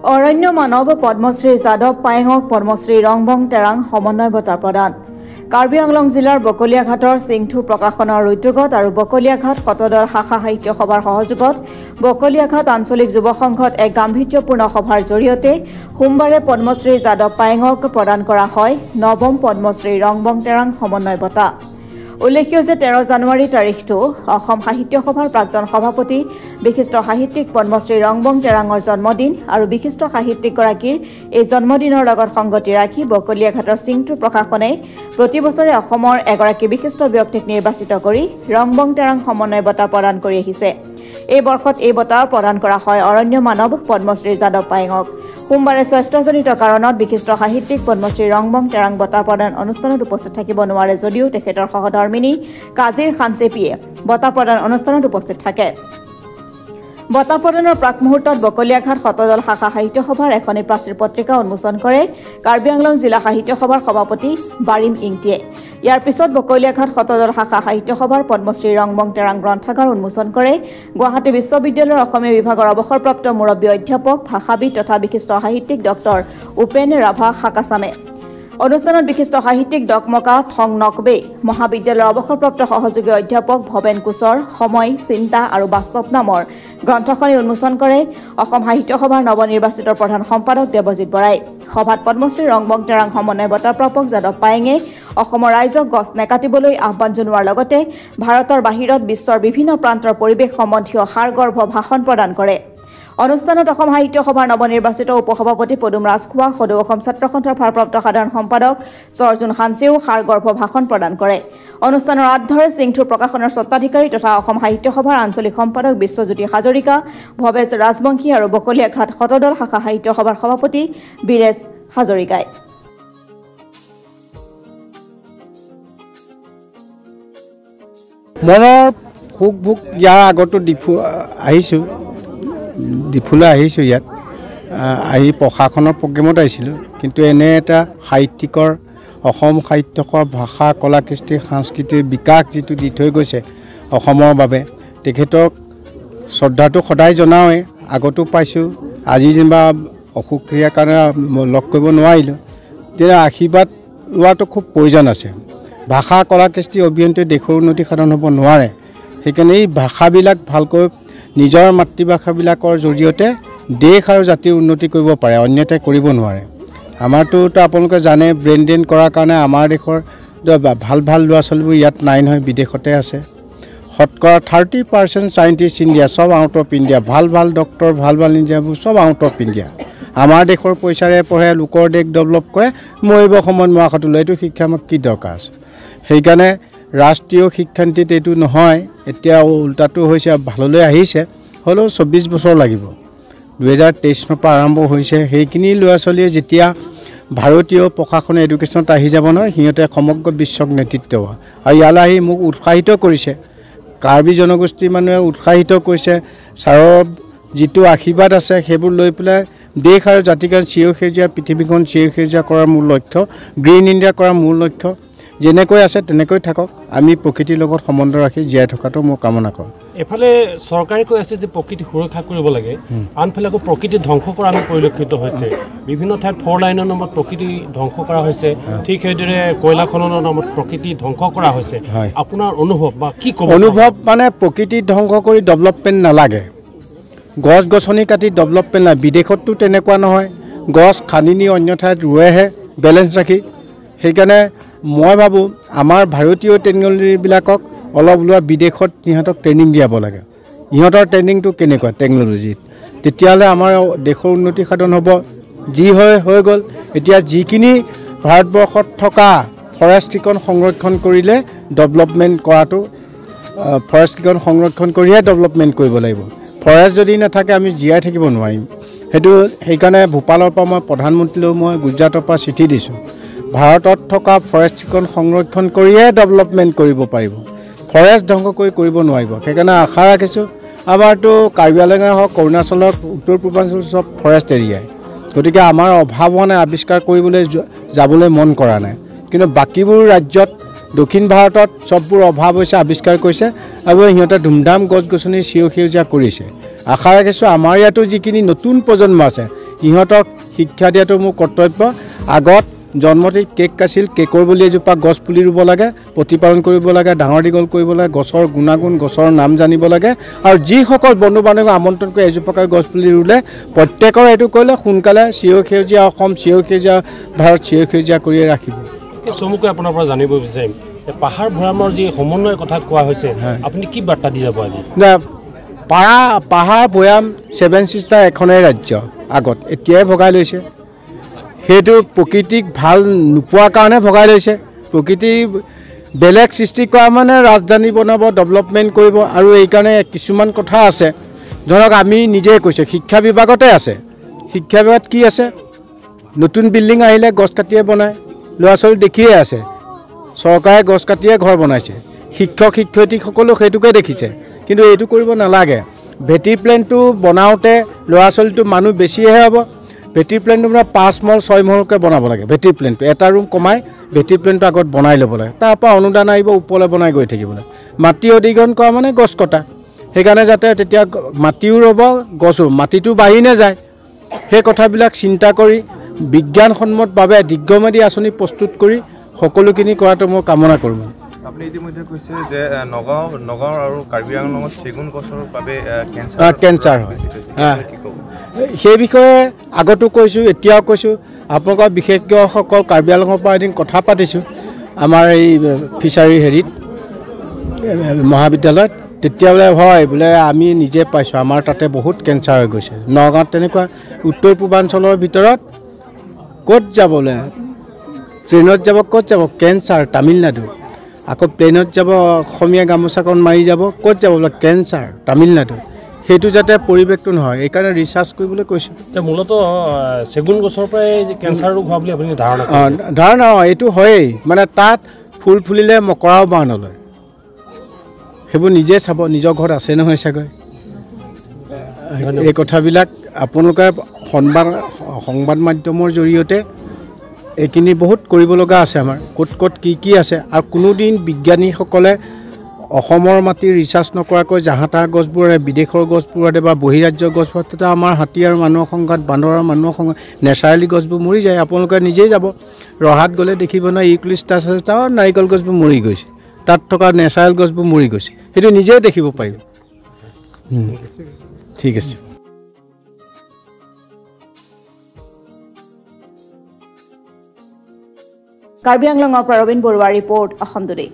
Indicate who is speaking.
Speaker 1: অৰণ্য মানৱ পদ্মশ্ৰী যাদৱ পায়েঙক পদ্মশ্ৰী ৰংবং তেৰাং সমন্বয় বঁটা প্ৰদান। কাৰ্বি আংলং জিলাৰ বকলিয়াঘাটৰ সিংথু প্ৰকাশনৰ উদ্যোগত আৰু বকলিয়াঘাট শতদল শাখা সাহিত্য সভাৰ সহযোগত বকলিয়াঘাট আঞ্চলিক যুৱ সংঘত এক গাম্ভীৰ্যপূৰ্ণ সভাৰ জৰিয়তে সোমবাৰে পদ্মশ্ৰী যাদৱ পায়েঙক প্ৰদান কৰা হয় নৱম পদ্মশ্ৰী ৰংবং তেৰাং সমন্বয় বঁটা। উল্লেখ্য যে 13 জানুৱাৰী তাৰিখটো অসম সাহিত্য সভাৰ প্ৰাক্তন সভাপতি বিশিষ্ট সাহিত্যিক পদ্মশ্ৰী ৰংবং তেৰাঙৰ জন্মদিন আৰু বিশিষ্ট সাহিত্যিকগৰাকীৰ এই জন্মদিনৰ লগত সংগতি ৰাখি বকলিয়াঘাটৰ সিংথু প্ৰকাশনে প্ৰতি বছৰে অসমৰ এগৰাকী বিশিষ্ট ব্যক্তিক নিৰ্বাচিত কৰি ৰংবং তেৰাং সমন্বয় বঁটা প্ৰদান কৰি আহিছে। এই বৰ্ষত এই বঁটা প্ৰদান কৰা হয় অৰণ্য মানৱ পদ্মশ্ৰী যাদৱ পায়েঙক। সোমবাৰে স্বাস্থ্যজনিত কাৰণত বিশিষ্ট সাহিত্যিক পদ্মশ্ৰী ৰংবং তেৰাং বঁটা প্ৰদান অনুষ্ঠানত উপস্থিত থাকিব নোৱাৰে যদিও তেখেতৰ সহধৰ্মিনী কাজিৰ খানচেপিয়ে বঁটা প্ৰদান অনুষ্ঠানত উপস্থিত থাকে। বঁটা প্ৰদানৰ প্ৰাক মুহূৰ্তত বকলিয়াঘাট শতদল শাখা সাহিত্য সভাৰ এখনি প্ৰাচীৰ পত্ৰিকা উন্মোচন কৰে কাৰ্বি আংলং জিলা সাহিত্য সভাৰ সভাপতি বাৰিম ইংটিয়ে। ইয়াৰ পিছত বকলিয়াঘাট শতদল শাখা সাহিত্য সভাৰ পদ্মশ্ৰী ৰংবং তেৰাং গ্ৰন্থাগাৰ উন্মোচন কৰে গুৱাহাটী বিশ্ববিদ্যালয়ৰ অসমীয়া বিভাগৰ অৱসৰপ্ৰাপ্ত মুৰব্বী অধ্যাপক ভাষাবিদ তথা বিশিষ্ট সাহিত্যিক ডক্টৰ উপেন ৰাভা সাকাচামে। অনুষ্ঠানত বিশিষ্ট সাহিত্যিক ডকমকা থং নকবে, মহাবিদ্যালয়ৰ অৱসৰপ্ৰাপ্ত সহযোগী অধ্যাপক ভৱেন কোচৰ সময় চিন্তা আৰু বাস্তৱ নামৰ গ্ৰন্থখনি উন্মোচন কৰে অসম সাহিত্য সভাৰ নৱনিৰ্বাচিত প্ৰধান সম্পাদক দেৱজিৎ বৰাই। সভাত পদ্মশ্ৰী ৰংবং তেৰাং সমন্বয় বঁটা প্ৰাপক যাদৱ পায়েঙে অসমৰ ৰাইজক গছ নেকাটিবলৈ আহ্বান জনোৱাৰ লগতে ভাৰতৰ বাহিৰত বিশ্বৰ বিভিন্ন প্ৰান্তৰ পৰিৱেশ সম্বন্ধীয় সাৰগৰ্ভ ভাষণ প্ৰদান কৰে। অনুষ্ঠানত অসম সাহিত্য সভাৰ নৱনিৰ্বাচিত উপসভাপতি পদুম ৰাজখোৱা, সদৌ অসম ছাত্ৰ সন্থাৰ ভাৰপ্ৰাপ্ত সাধাৰণ সম্পাদক সৰ্জুন হানছেও সাৰগৰ্ভ ভাষণ প্ৰদান কৰে। অনুষ্ঠানৰ আঁত ধৰে সিংথু প্ৰকাশনৰ স্বত্বাধিকাৰী তথা অসম সাহিত্য সভাৰ আঞ্চলিক সম্পাদক বিশ্বজ্যোতি হাজৰিকা, ভৱেশ ৰাজবংশী আৰু বকলিয়াঘাট শতদল শাখা সাহিত্য সভাৰ সভাপতি বীৰেশ হাজৰিকাই।
Speaker 2: মনৰ সুখ ভোগ ইয়াৰ আগতো ডিফুলৈ আহিছোঁ ইয়াত আহি প্ৰশাসনৰ প্ৰগ্ৰেমত আহিছিলোঁ, কিন্তু এনে এটা সাহিত্যিকৰ অসম সাহিত্যকৰ ভাষা কলা কৃষ্টি সাংস্কৃতিৰ বিকাশ যিটো দি থৈ গৈছে অসমৰ বাবে তেখেতক শ্ৰদ্ধাটো সদায় জনাওঁৱে। আগতো পাইছোঁ, আজি যেনিবা অসুখীয়াৰ কাৰণে লগ কৰিব নোৱাৰিলোঁ, তেতিয়া আশীৰ্বাদ লোৱাটো খুব প্ৰয়োজন আছে। ভাষা কলা কৃষ্টি অবিহনে দেশৰ উন্নতি সাধন হ'ব নোৱাৰে। সেইকাৰণে এই ভাষাবিলাক ভালকৈ নিজৰ মাতৃভাষাবিলাকৰ জৰিয়তে দেশ আৰু জাতিৰ উন্নতি কৰিব পাৰে, অন্যথাই কৰিব নোৱাৰে। আমাৰটোতো আপোনালোকে জানে ব্ৰেইন ড্ৰেইন কৰাৰ কাৰণে আমাৰ দেশৰ ভাল ভাল ল'ৰা ছোৱালীবোৰ ইয়াত নাই নহয়, বিদেশতে আছে। শতকৰা 30% চাইণ্টিষ্ট ইণ্ডিয়া চব আউট অফ ইণ্ডিয়া, ভাল ভাল ডক্টৰ ভাল ভাল ইঞ্জিনিয়াৰবোৰ চব আউট অফ ইণ্ডিয়া। আমাৰ দেশৰ পইচাৰে পঢ়ে, লোকৰ দেশ ডেভেলপ কৰে, মৰিব সময়ত মৰাশাটো লৈ। এইটো শিক্ষা আমাক কি দৰকাৰ আছে? সেইকাৰণে ৰাষ্ট্ৰীয় শিক্ষানীতিত এইটো নহয়, এতিয়া উল্টাটো হৈছে, ভাললৈ আহিছে, হ'লেও 24 বছৰ লাগিব। 2023 চনৰ পৰা আৰম্ভ হৈছে। সেইখিনি ল'ৰা ছোৱালীয়ে যেতিয়া ভাৰতীয় প্ৰশাসনে এডুকেশ্যনত আহি যাব নহয়, সিহঁতে সমগ্ৰ বিশ্বক নেতৃত্ব হ'ব। আৰু ইয়ালৈ আহি মোক উৎসাহিত কৰিছে, কাৰ্বি জনগোষ্ঠীৰ মানুহে উৎসাহিত কৰিছে। ছাৰৰ যিটো আশীৰ্বাদ আছে সেইবোৰ লৈ পেলাই দেশ আৰু জাতিৰ কাৰণে চিৰসেউজীয়া পৃথিৱীখন চিৰসেউজীয়া কৰাৰ মূল লক্ষ্য, গ্ৰীণ ইণ্ডিয়া কৰাৰ মূল লক্ষ্য। যেনেকৈ আছে তেনেকৈ থাকক, আমি প্ৰকৃতিৰ লগত সম্বন্ধ ৰাখি জীয়াই থকাটো মই কামনা কৰোঁ।
Speaker 3: এফালে চৰকাৰে কৈ আছে যে প্ৰকৃতি সুৰক্ষা কৰিব লাগে, আনফালে আকৌ প্ৰকৃতি ধ্বংস কৰা আমি পৰিলক্ষিত হৈছে। বিভিন্ন ঠাইত 4 লাইনৰ নামত প্ৰকৃতি ধ্বংস কৰা হৈছে, ঠিক সেইদৰে কয়লা খননৰ নামত প্ৰকৃতি ধ্বংস কৰা হৈছে। আপোনাৰ অনুভৱ বা কি ক'ব?
Speaker 2: অনুভৱ মানে প্ৰকৃতি ধ্বংস কৰি ডেভেলপমেণ্ট নালাগে, গছ গছনি কাটি ডেভেলপমেণ্ট নাই। বিদেশততো তেনেকুৱা নহয়, গছ খান্দি নি অন্য ঠাইত ৰুৱেহে বেলেঞ্চ ৰাখি। সেইকাৰণে মই ভাবোঁ আমাৰ ভাৰতীয় টেকন'লজিবিলাকক অলপ ওলোৱা বিদেশত সিহঁতক ট্ৰেইনিং দিয়াব লাগে। ইহঁতৰ ট্ৰেইনিংটো কেনেকুৱা টেকন'লজিত, তেতিয়াহ'লে আমাৰ দেশৰ উন্নতি সাধন হ'ব। যি হৈ গ'ল, এতিয়া যিখিনি ভাৰতবৰ্ষত থকা ফৰেষ্টকেইখন সংৰক্ষণ কৰিলে ডেভেলপমেণ্ট কৰাটো, ফৰেষ্টকেইখন সংৰক্ষণ কৰিহে ডেভেলপমেণ্ট কৰিব লাগিব। ফৰেষ্ট যদি নাথাকে আমি জীয়াই থাকিব নোৱাৰিম। সেইকাৰণে ভূপালৰ পৰা মই প্ৰধানমন্ত্ৰীলৈও মই গুজৰাটৰ পৰা চিঠি দিছোঁ, ভাৰতত থকা ফৰেষ্টকেইখন সংৰক্ষণ কৰিহে ডেভেলপমেণ্ট কৰিব পাৰিব, ফৰেষ্ট ধ্বংস কৰি কৰিব নোৱাৰিব। সেইকাৰণে আশা ৰাখিছোঁ, আমাৰতো কাৰ্বি আংলঙে হওক, অৰুণাচলৰ উত্তৰ পূৰ্বাঞ্চল চব ফৰেষ্ট এৰিয়াই, গতিকে আমাৰ অভাৱ হোৱা নাই, আৱিষ্কাৰ কৰিবলৈ যাবলৈ মন কৰা নাই। কিন্তু বাকীবোৰ ৰাজ্যত দক্ষিণ ভাৰতত সববোৰ অভাৱ হৈছে, আৱিষ্কাৰ কৰিছে আৰু সিহঁতে ধুমধাম গছ গছনি চিৰসেউজীয়া কৰিছে। আশা ৰাখিছোঁ আমাৰ ইয়াতো যিখিনি নতুন প্ৰজন্ম আছে ইহঁতক শিক্ষা দিয়াটো মোৰ কৰ্তব্য আগত জন্মতে কেক কাছিল কেকৰ বুলি এজোপা গছ পুলি ৰুব লাগে প্ৰতিপালন কৰিব লাগে ডাঙৰ দীঘল কৰিব লাগে গছৰ গুণাগুণ গছৰ নাম জানিব লাগে আৰু যিসকল বন্ধু বান্ধৱক আমন্ত্ৰণ কৰি এজোপাকৈ গছ পুলি ৰুলে প্ৰত্যেকৰ এইটো কৰিলে সোনকালে চিৰসেউজীয়া অসম চিৰসেউজীয়া ভাৰত চিৰসেউজীয়া কৰিয়ে ৰাখিব
Speaker 3: চমুকৈ আপোনাৰ পৰা জানিব বিচাৰিম পাহাৰ ভৈয়ামৰ যি সমন্বয়ৰ কথা কোৱা হৈছে আপুনি কি বাৰ্তা দি যাব আজি
Speaker 2: পাহাৰ ভৈয়াম 7 চিষ্টাৰ এখনেই ৰাজ্য আগত এতিয়াই ভগাই লৈছে সেইটো প্ৰকৃতিক ভাল নোপোৱাৰ কাৰণে ভগাই লৈছে প্ৰকৃতি বেলেগ সৃষ্টি কৰা মানে ৰাজধানী বনাব ডেভেলপমেণ্ট কৰিব আৰু এইকাৰণে কিছুমান কথা আছে ধৰক আমি নিজে কৈছোঁ শিক্ষা বিভাগতে আছে শিক্ষা বিভাগত কি আছে নতুন বিল্ডিং আহিলে গছ কাটিয়ে বনায় ল'ৰা ছোৱালী দেখিয়ে আছে চৰকাৰে গছ কাটিয়ে ঘৰ বনাইছে শিক্ষক শিক্ষয়িত্ৰীসকলেও সেইটোকে দেখিছে কিন্তু এইটো কৰিব নালাগে ভেটি প্লেনটো বনাওঁতে ল'ৰা ছোৱালীটো মানুহ বেছিহে হ'ব ভেটি প্লেনটো মানে 5 মহল 6 মহলকৈ বনাব লাগে ভেটি প্লেনটো এটা ৰুম কমাই ভেটি প্লেনটো আগত বনাই ল'ব লাগে তাৰপৰা অনুদান আহিব ওপৰলৈ বনাই গৈ থাকিবলৈ মাটি অধিগ্ৰহণ কৰা মানে গছ কটা সেইকাৰণে যাতে তেতিয়া মাটিও ৰ'ব গছো মাটিটো বাঢ়ি নাযায় সেই কথাবিলাক চিন্তা কৰি বিজ্ঞানসন্মতভাৱে দীৰ্ঘম্যাদী আঁচনি প্ৰস্তুত কৰি সকলোখিনি কৰাটো মই কামনা কৰোঁ
Speaker 4: আপুনি ইতিমধ্যে কৈছে যে নগাঁও আৰু কাৰ্বি আংলঙত চেগুন গছৰ বাবে
Speaker 2: কেঞ্চাৰ হয় সেই বিষয়ে আগতো কৈছোঁ এতিয়াও কৈছোঁ আপোনালোকৰ বিশেষজ্ঞসকল কাৰ্বি আংলঙৰ পৰা এদিন কথা পাতিছোঁ আমাৰ এই ফিচাৰী হেৰিত মহাবিদ্যালয়ত তেতিয়া বোলে হয় বোলে আমি নিজে পাইছোঁ আমাৰ তাতে বহুত কেঞ্চাৰ হৈ গৈছে নগাঁৱত তেনেকুৱা উত্তৰ পূৰ্বাঞ্চলৰ ভিতৰত ক'ত যাব বোলে ট্ৰেইনত যাব ক'ত যাব কেঞ্চাৰ তামিলনাডু আকৌ প্লেনত যাব অসমীয়া গামোচাখন মাৰি যাব ক'ত যাব বোলে কেঞ্চাৰ তামিলনাডু সেইটো যাতে পৰিৱেশটো নহয় এইকাৰণে ৰিচাৰ্চ কৰিবলৈ কৈছোঁ
Speaker 3: মূলতঃ চেগুন গছৰ পৰাই কেঞ্চাৰ ৰোগ হোৱা বুলি আপুনি
Speaker 2: ধাৰণা এইটো হয়েই মানে তাত ফুল ফুলিলে মকৰাও বাঁহ নলয় সেইবোৰ নিজে চাব নিজৰ ঘৰত আছে নহয় চাগৈ এই কথাবিলাক আপোনালোকে সংবাদ মাধ্যমৰ জৰিয়তে এইখিনি বহুত কৰিব লগা আছে আমাৰ ক'ত ক'ত কি আছে আৰু কোনোদিন বিজ্ঞানীসকলে অসমৰ মাটি ৰিচাৰ্চ নকৰাকৈ জাহা তাহা গছবোৰে বিদেশৰ গছবোৰতে বা বহিৰাজ্যৰ গছবোৰতে আমাৰ হাতী আৰু মানুহৰ সংঘাত বান্দৰ আৰু মানুহৰ সংঘাত নেচাৰেলি গছবোৰ মৰি যায় আপোনালোকে নিজেই যাব ৰহাত গ'লে দেখিব নহয় ইউক্লিপটাছ নাৰিকল গছবোৰ মৰি গৈছে তাত থকা নেচাৰেল গছবোৰ মৰি গৈছে সেইটো নিজেই দেখিব পাৰিব ঠিক আছে
Speaker 1: কাৰ্বি আংলঙৰ পৰা ৰবীন বৰুৱা ৰিপৰ্ট অসম টুডে